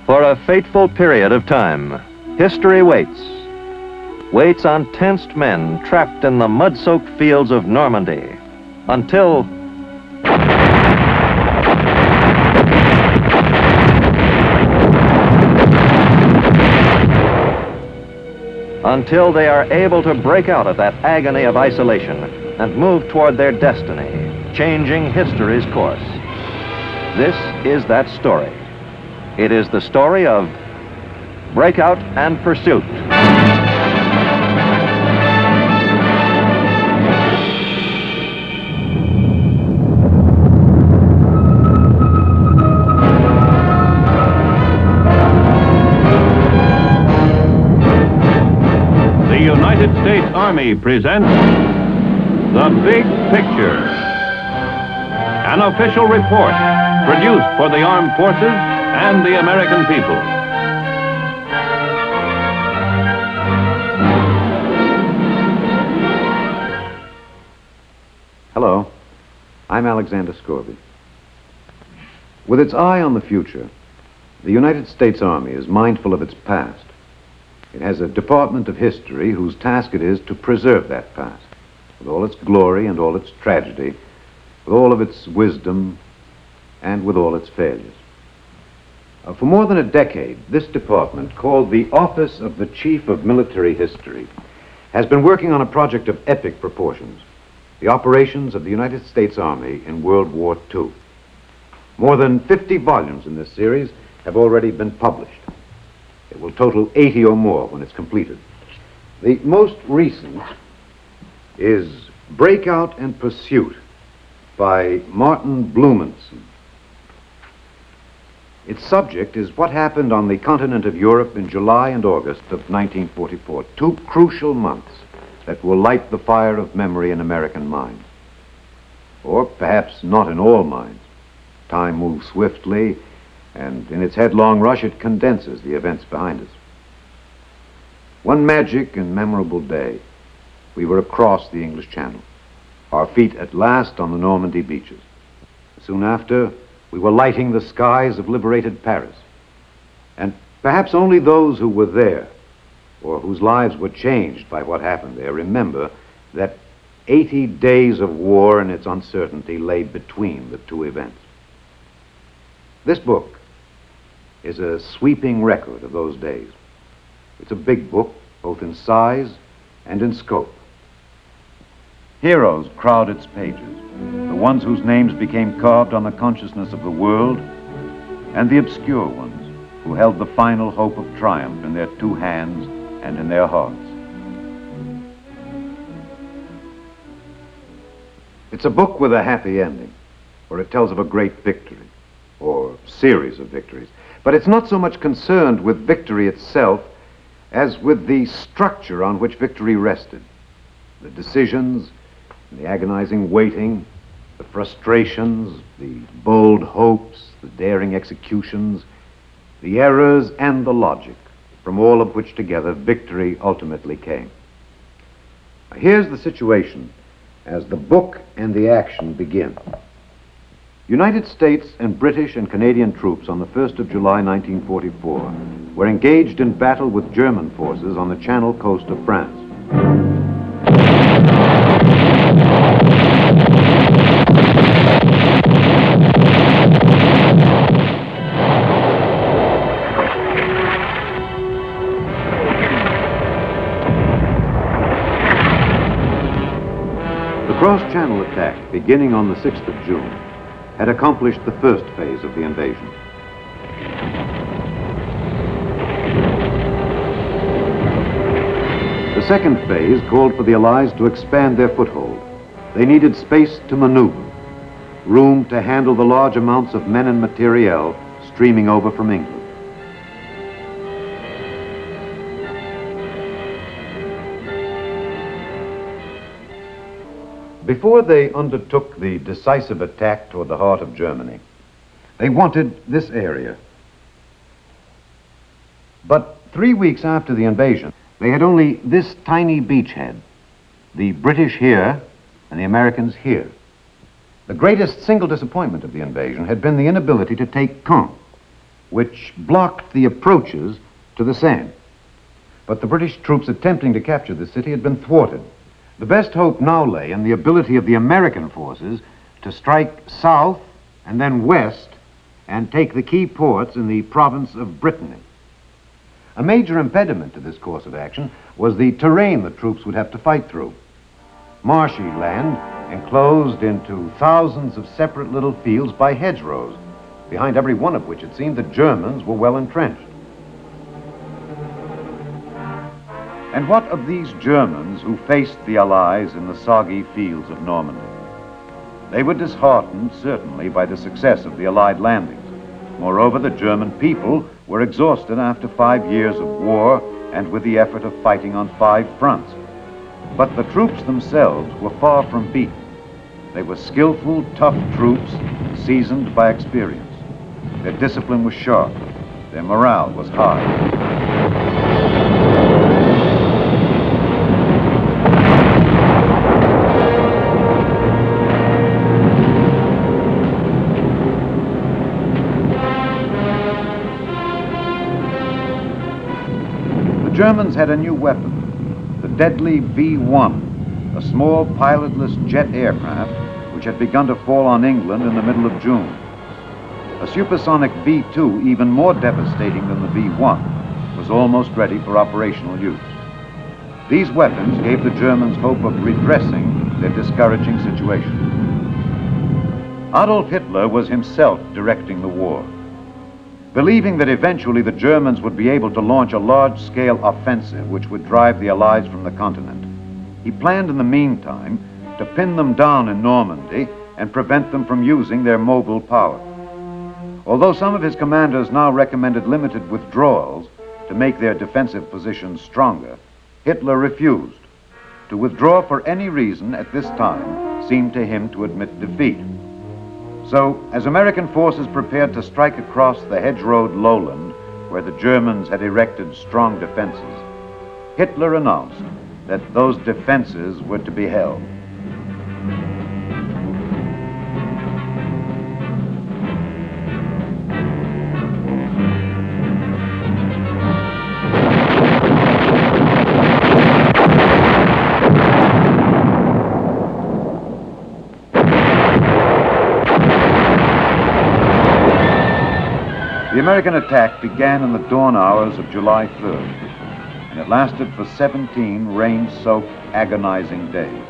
For a fateful period of time, history waits. Waits on tensed men trapped in the mud-soaked fields of Normandy. Until they are able to break out of that agony of isolation and move toward their destiny, changing history's course. This is that story. It is the story of Breakout and Pursuit. The United States Army presents The Big Picture, an official report produced for the armed forces and the American people. Hello, I'm Alexander Scorby. With its eye on the future, the United States Army is mindful of its past. It has a Department of History whose task it is to preserve that past, with all its glory and all its tragedy, with all of its wisdom and with all its failures. For more than a decade, this department, called the Office of the Chief of Military History, has been working on a project of epic proportions, the operations of the United States Army in World War II. More than 50 volumes in this series have already been published. It will total 80 or more when it's completed. The most recent is Breakout And Pursuit by Martin Blumenson. Its subject is what happened on the continent of Europe in July and August of 1944, two crucial months that will light the fire of memory in American minds. Or perhaps not in all minds. Time moves swiftly, and in its headlong rush it condenses the events behind us. One magic and memorable day, we were across the English Channel, our feet at last on the Normandy beaches. Soon after, we were lighting the skies of liberated Paris. And perhaps only those who were there, or whose lives were changed by what happened there, remember that 80 days of war and its uncertainty lay between the two events. This book is a sweeping record of those days. It's a big book, both in size and in scope. Heroes crowd its pages, the ones whose names became carved on the consciousness of the world, and the obscure ones who held the final hope of triumph in their two hands and in their hearts. It's a book with a happy ending, for it tells of a great victory, or series of victories. But it's not so much concerned with victory itself as with the structure on which victory rested. The decisions, the agonizing waiting, the frustrations, the bold hopes, the daring executions, the errors and the logic, from all of which together victory ultimately came. Now, here's the situation as the book and the action begin. United States and British and Canadian troops on the 1st of July 1944 were engaged in battle with German forces on the Channel coast of France. The cross-channel attack, beginning on the 6th of June, had accomplished the first phase of the invasion. The second phase called for the Allies to expand their foothold. They needed space to maneuver, room to handle the large amounts of men and materiel streaming over from England. Before they undertook the decisive attack toward the heart of Germany, they wanted this area. But 3 weeks after the invasion, they had only this tiny beachhead, the British here and the Americans here. The greatest single disappointment of the invasion had been the inability to take Caen. which blocked the approaches to the Seine. But the British troops attempting to capture the city had been thwarted. The best hope now lay in the ability of the American forces to strike south and then west and take the key ports in the province of Brittany. A major impediment to this course of action was the terrain the troops would have to fight through. Marshy land enclosed into thousands of separate little fields by hedgerows, behind every one of which it seemed the Germans were well entrenched. And what of these Germans who faced the Allies in the soggy fields of Normandy? They were disheartened, certainly, by the success of the Allied landings. Moreover, the German people were exhausted after 5 years of war and with the effort of fighting on 5 fronts. But the troops themselves were far from beaten. They were skillful, tough troops, seasoned by experience. Their discipline was sharp. Their morale was high. The Germans had a new weapon, the deadly V-1, a small pilotless jet aircraft which had begun to fall on England in the middle of June. A supersonic V-2, even more devastating than the V-1, was almost ready for operational use. These weapons gave the Germans hope of redressing their discouraging situation. Adolf Hitler was himself directing the war. Believing that eventually the Germans would be able to launch a large-scale offensive which would drive the Allies from the continent, he planned in the meantime to pin them down in Normandy and prevent them from using their mobile power. Although some of his commanders now recommended limited withdrawals to make their defensive positions stronger, Hitler refused. To withdraw for any reason at this time seemed to him to admit defeat. So, as American forces prepared to strike across the hedge-rowed lowland where the Germans had erected strong defenses, Hitler announced that those defenses were to be held. The American attack began in the dawn hours of July 3rd, and it lasted for 17 rain-soaked, agonizing days.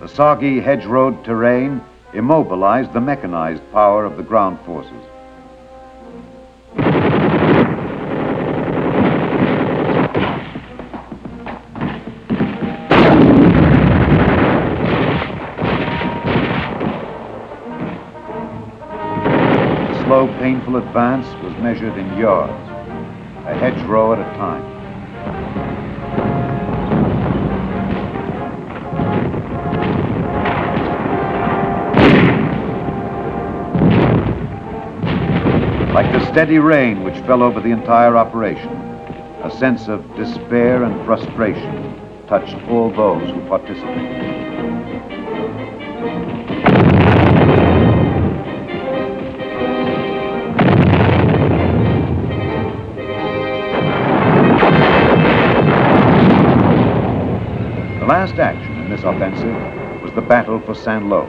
The soggy, hedge-rowed terrain immobilized the mechanized power of the ground forces. Slow, painful advance was measured in yards, a hedgerow at a time. Like the steady rain which fell over the entire operation, a sense of despair and frustration touched all those who participated. The last action in this offensive was the battle for Saint-Lô.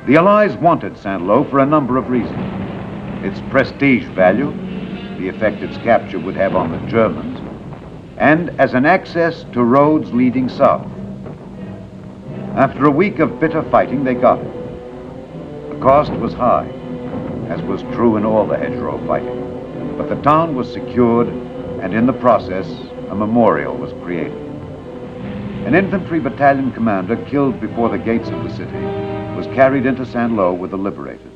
The Allies wanted Saint-Lô for a number of reasons. Its prestige value, the effect its capture would have on the Germans, and as an access to roads leading south. After a week of bitter fighting, they got it. The cost was high, as was true in all the hedgerow fighting, but the town was secured, and in the process, a memorial was created. An infantry battalion commander killed before the gates of the city was carried into Saint-Lô with the liberators.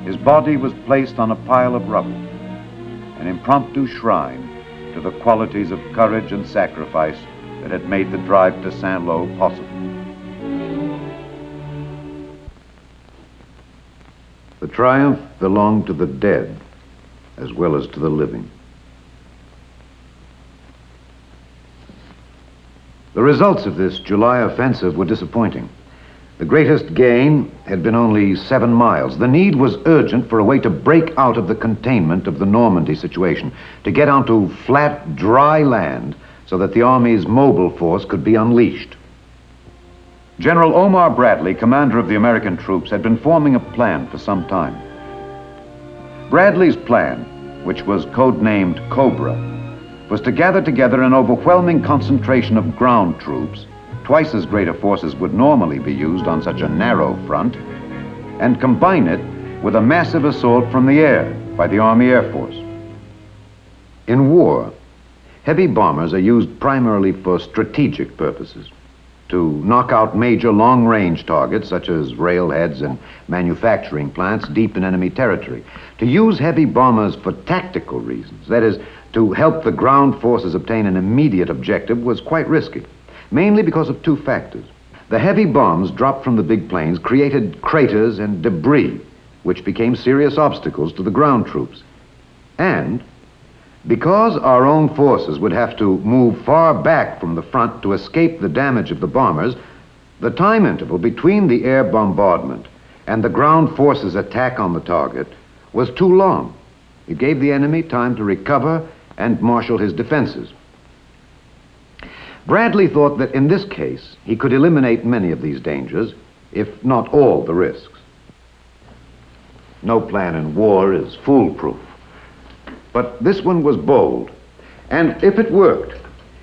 his body was placed on a pile of rubble, an impromptu shrine to the qualities of courage and sacrifice that had made the drive to Saint-Lô possible. The triumph belonged to the dead as well as to the living. The results of this July offensive were disappointing. The greatest gain had been only 7 miles. The need was urgent for a way to break out of the containment of the Normandy situation, to get onto flat, dry land so that the Army's mobile force could be unleashed. General Omar Bradley, commander of the American troops, had been forming a plan for some time. Bradley's plan, which was codenamed Cobra, was to gather together an overwhelming concentration of ground troops, twice as great a force as would normally be used on such a narrow front, and combine it with a massive assault from the air by the Army Air Force. In war, heavy bombers are used primarily for strategic purposes, to knock out major long-range targets such as railheads and manufacturing plants deep in enemy territory. To use heavy bombers for tactical reasons, that is, to help the ground forces obtain an immediate objective, was quite risky, mainly because of 2 factors. The heavy bombs dropped from the big planes created craters and debris, which became serious obstacles to the ground troops. And because our own forces would have to move far back from the front to escape the damage of the bombers, the time interval between the air bombardment and the ground forces' attack on the target was too long. It gave the enemy time to recover and marshal his defenses. Bradley thought that in this case he could eliminate many of these dangers, if not all the risks. No plan in war is foolproof. But this one was bold, and if it worked,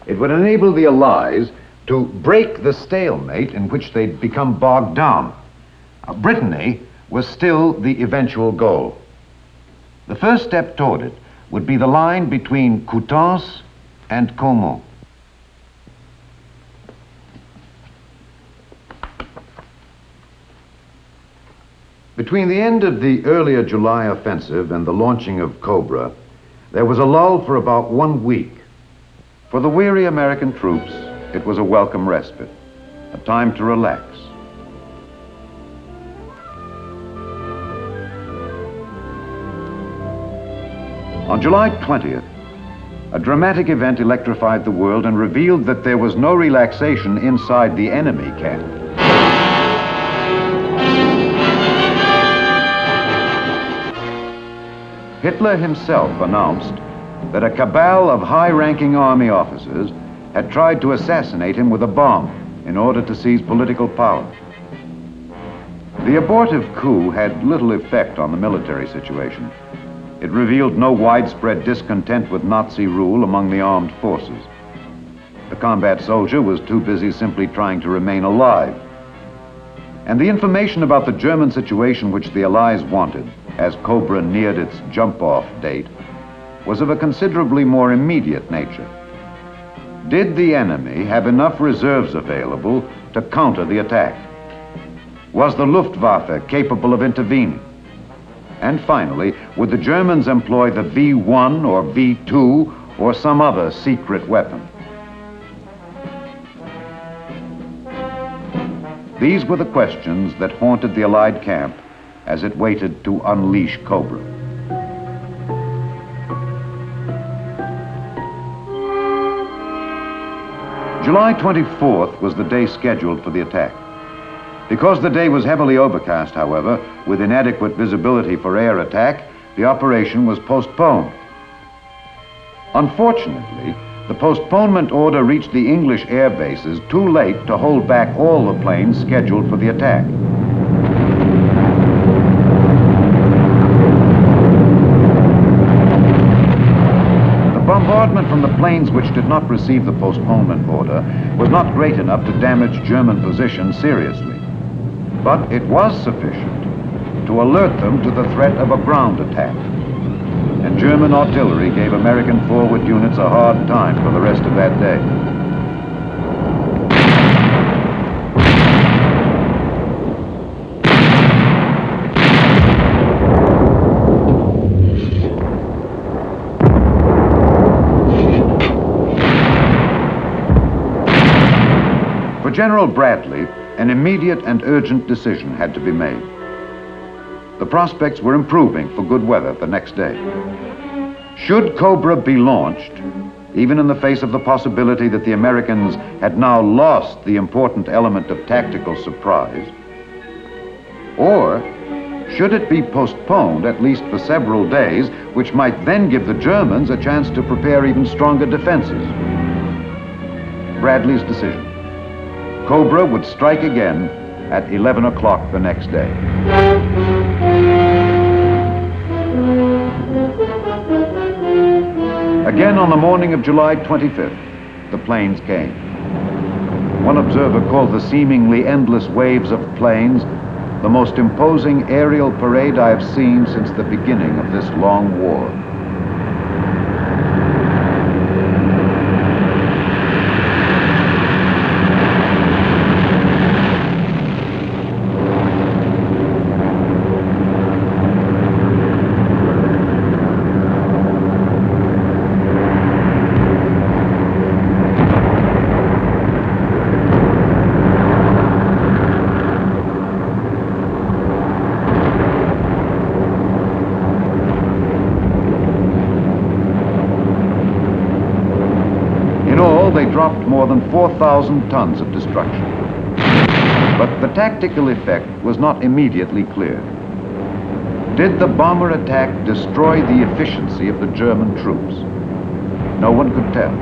it would enable the Allies to break the stalemate in which they'd become bogged down. Brittany was still the eventual goal. The first step toward it would be the line between Coutances and Caumont. Between the end of the earlier July offensive and the launching of Cobra, there was a lull for about 1 week. For the weary American troops, it was a welcome respite, a time to relax. On July 20th, a dramatic event electrified the world and revealed that there was no relaxation inside the enemy camp. Hitler himself announced that a cabal of high-ranking army officers had tried to assassinate him with a bomb in order to seize political power. The abortive coup had little effect on the military situation. It revealed no widespread discontent with Nazi rule among the armed forces. The combat soldier was too busy simply trying to remain alive. And the information about the German situation which the Allies wanted, as Cobra neared its jump-off date, was of a considerably more immediate nature. Did the enemy have enough reserves available to counter the attack? Was the Luftwaffe capable of intervening? And finally, would the Germans employ the V-1 or V-2 or some other secret weapon? These were the questions that haunted the Allied camp as it waited to unleash Cobra. July 24th was the day scheduled for the attack. Because the day was heavily overcast, however, with inadequate visibility for air attack, the operation was postponed. Unfortunately, the postponement order reached the English air bases too late to hold back all the planes scheduled for the attack. The bombardment from the planes which did not receive the postponement order was not great enough to damage German positions seriously. But it was sufficient to alert them to the threat of a ground attack. And German artillery gave American forward units a hard time for the rest of that day. General Bradley, an immediate and urgent decision had to be made. The prospects were improving for good weather the next day. Should Cobra be launched, even in the face of the possibility that the Americans had now lost the important element of tactical surprise? Or should it be postponed at least for several days, which might then give the Germans a chance to prepare even stronger defenses? Bradley's decision. Cobra would strike again at 11 o'clock the next day. Again on the morning of July 25th, the planes came. One observer called the seemingly endless waves of planes the most imposing aerial parade I have seen since the beginning of this long war. They dropped more than 4,000 tons of destruction. But the tactical effect was not immediately clear. Did the bomber attack destroy the efficiency of the German troops? No one could tell.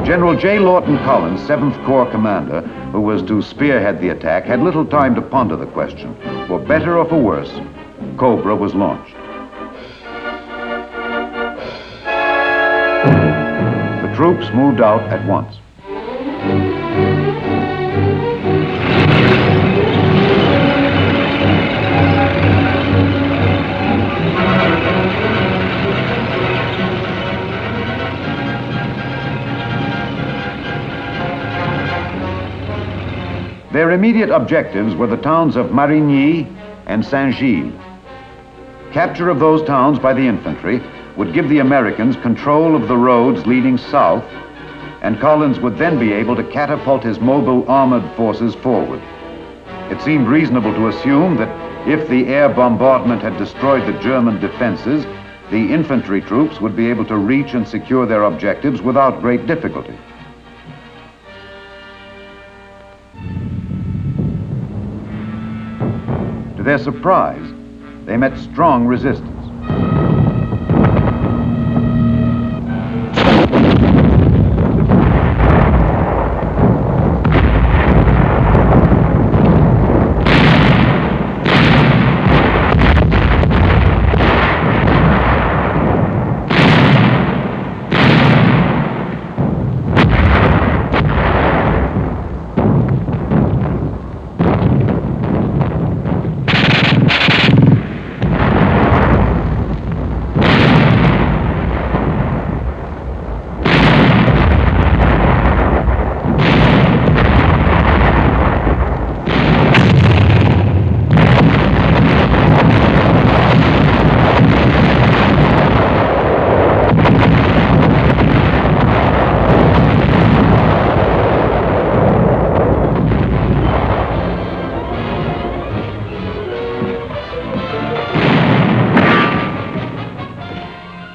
General J. Lawton Collins, 7th Corps commander, who was to spearhead the attack, had little time to ponder the question. For better or for worse, Cobra was launched. The troops moved out at once. Their immediate objectives were the towns of Marigny and Saint-Gilles. Capture of those towns by the infantry would give the Americans control of the roads leading south, and Collins would then be able to catapult his mobile armored forces forward. It seemed reasonable to assume that if the air bombardment had destroyed the German defenses, the infantry troops would be able to reach and secure their objectives without great difficulty. To their surprise, they met strong resistance.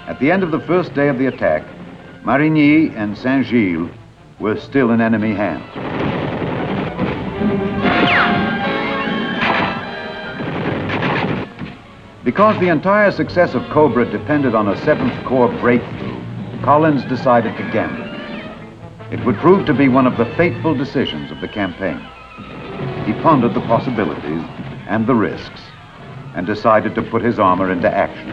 At the end of the first day of the attack, Marigny and Saint-Gilles were still in enemy hands. Because the entire success of Cobra depended on a 7th Corps breakthrough, Collins decided to gamble. It would prove to be one of the fateful decisions of the campaign. He pondered the possibilities and the risks and decided to put his armor into action.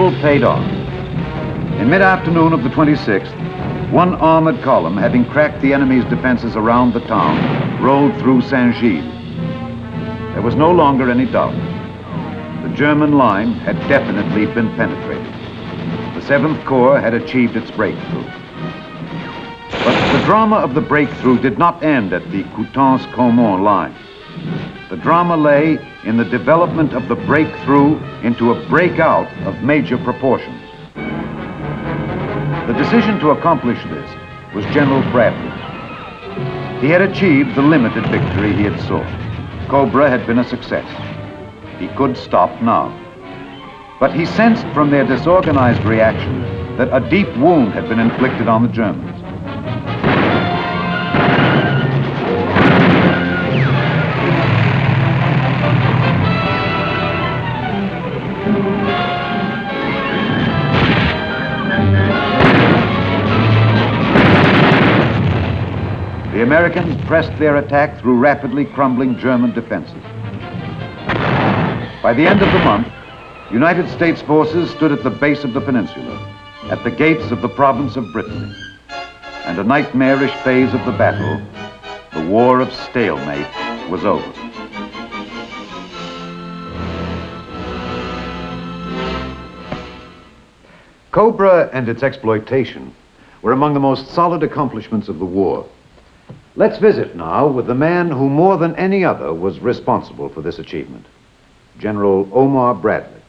gamble paid off. In mid-afternoon of the 26th, one armored column, having cracked the enemy's defenses around the town, rolled through Saint-Gilles. There was no longer any doubt. The German line had definitely been penetrated. The 7th Corps had achieved its breakthrough. But the drama of the breakthrough did not end at the Coutances-Caumont line. The drama lay in the development of the breakthrough into a breakout of major proportions. The decision to accomplish this was General Bradley's. He had achieved the limited victory he had sought. Cobra had been a success. He could stop now. But he sensed from their disorganized reaction that a deep wound had been inflicted on the Germans. The Americans pressed their attack through rapidly crumbling German defenses. By the end of the month, United States forces stood at the base of the peninsula, at the gates of the province of Brittany. And a nightmarish phase of the battle, the war of stalemate, was over. Cobra and its exploitation were among the most solid accomplishments of the war. Let's visit now with the man who more than any other was responsible for this achievement, General Omar Bradley.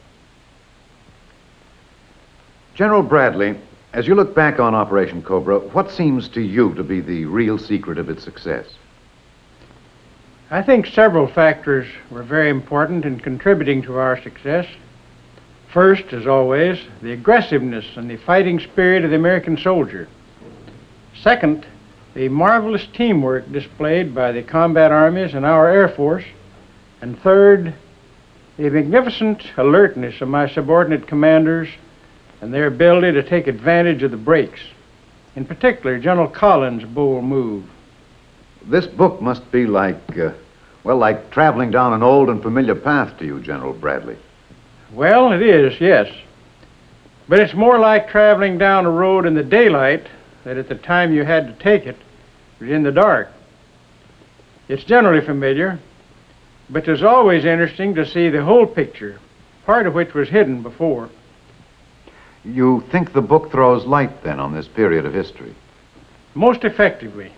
General Bradley, as you look back on Operation Cobra, what seems to you to be the real secret of its success? I think several factors were very important in contributing to our success. First, as always, the aggressiveness and the fighting spirit of the American soldier. Second, the marvelous teamwork displayed by the combat armies and our Air Force. And third, the magnificent alertness of my subordinate commanders and their ability to take advantage of the breaks. In particular, General Collins' bold move. This book must be like traveling down an old and familiar path to you, General Bradley. Well, it is, yes. But it's more like traveling down a road in the daylight that at the time you had to take it was in the dark. It's generally familiar, but it's always interesting to see the whole picture, part of which was hidden before. You think the book throws light, then, on this period of history? Most effectively.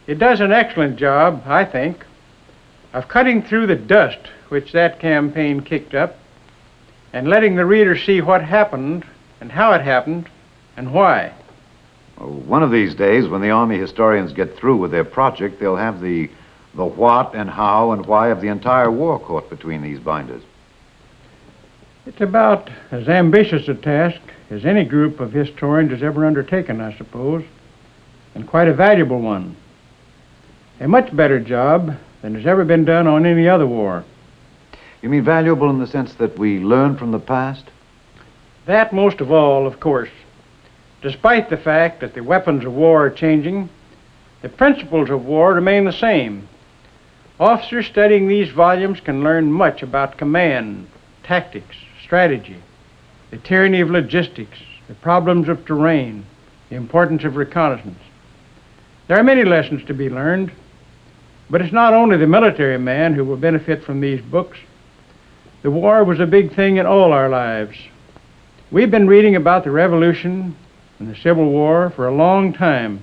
It does an excellent job, I think, of cutting through the dust which that campaign kicked up and letting the reader see what happened and how it happened and why. Well, one of these days, when the Army historians get through with their project, they'll have the what and how and why of the entire war caught between these binders. It's about as ambitious a task as any group of historians has ever undertaken, I suppose, and quite a valuable one. A much better job than has ever been done on any other war. You mean valuable in the sense that we learn from the past? That most of all, of course. Despite the fact that the weapons of war are changing, the principles of war remain the same. Officers studying these volumes can learn much about command, tactics, strategy, the tyranny of logistics, the problems of terrain, the importance of reconnaissance. There are many lessons to be learned, but it's not only the military man who will benefit from these books. The war was a big thing in all our lives. We've been reading about the Revolution and the Civil War for a long time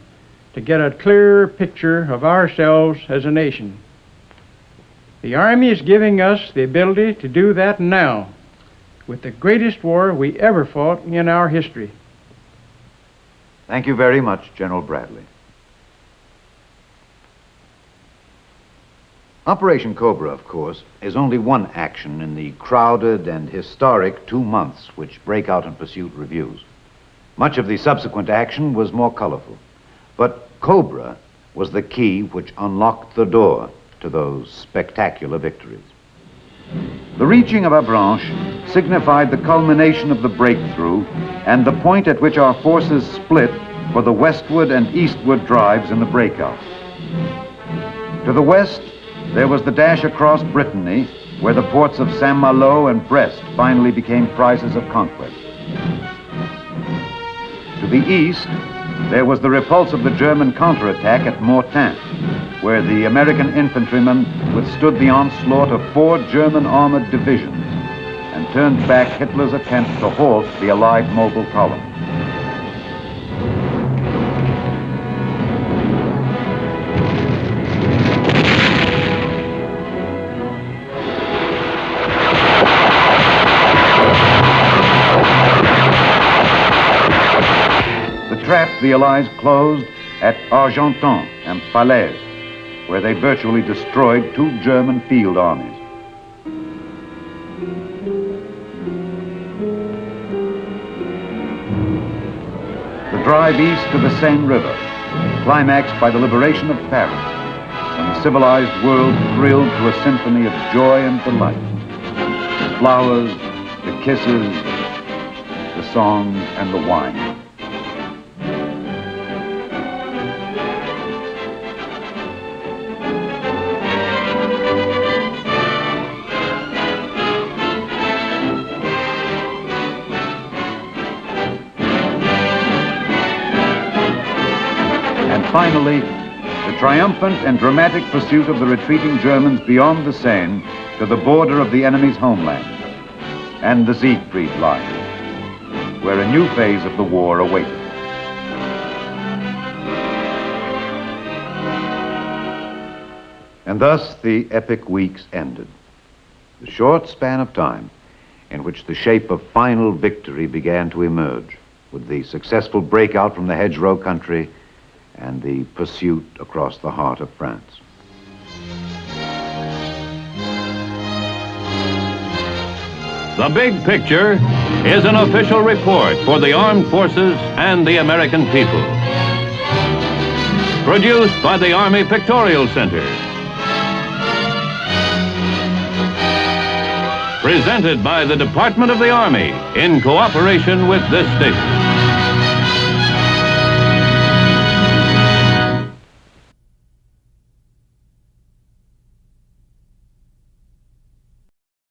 to get a clearer picture of ourselves as a nation. The Army is giving us the ability to do that now with the greatest war we ever fought in our history. Thank you very much, General Bradley. Operation Cobra, of course, is only one action in the crowded and historic 2 months which Breakout and Pursuit reviews. Much of the subsequent action was more colorful, but Cobra was the key which unlocked the door to those spectacular victories. The reaching of Avranches signified the culmination of the breakthrough and the point at which our forces split for the westward and eastward drives in the breakout. To the west, there was the dash across Brittany, where the ports of Saint-Malo and Brest finally became prizes of conquest. To the east, there was the repulse of the German counterattack at Mortain, where the American infantrymen withstood the onslaught of 4 German armored divisions and turned back Hitler's attempt to halt the Allied mobile column. The trap the Allies closed at Argenton and Falaise, where they virtually destroyed 2 German field armies. The drive east to the Seine River, climaxed by the liberation of Paris, when the civilized world thrilled to a symphony of joy and delight. The flowers, the kisses, the songs, and the wine. Finally, the triumphant and dramatic pursuit of the retreating Germans beyond the Seine to the border of the enemy's homeland, and the Siegfried Line, where a new phase of the war awaited. And thus the epic weeks ended. The short span of time in which the shape of final victory began to emerge, with the successful breakout from the hedgerow country and the pursuit across the heart of France. The Big Picture is an official report for the armed forces and the American people. Produced by the Army Pictorial Center. Presented by the Department of the Army in cooperation with this station.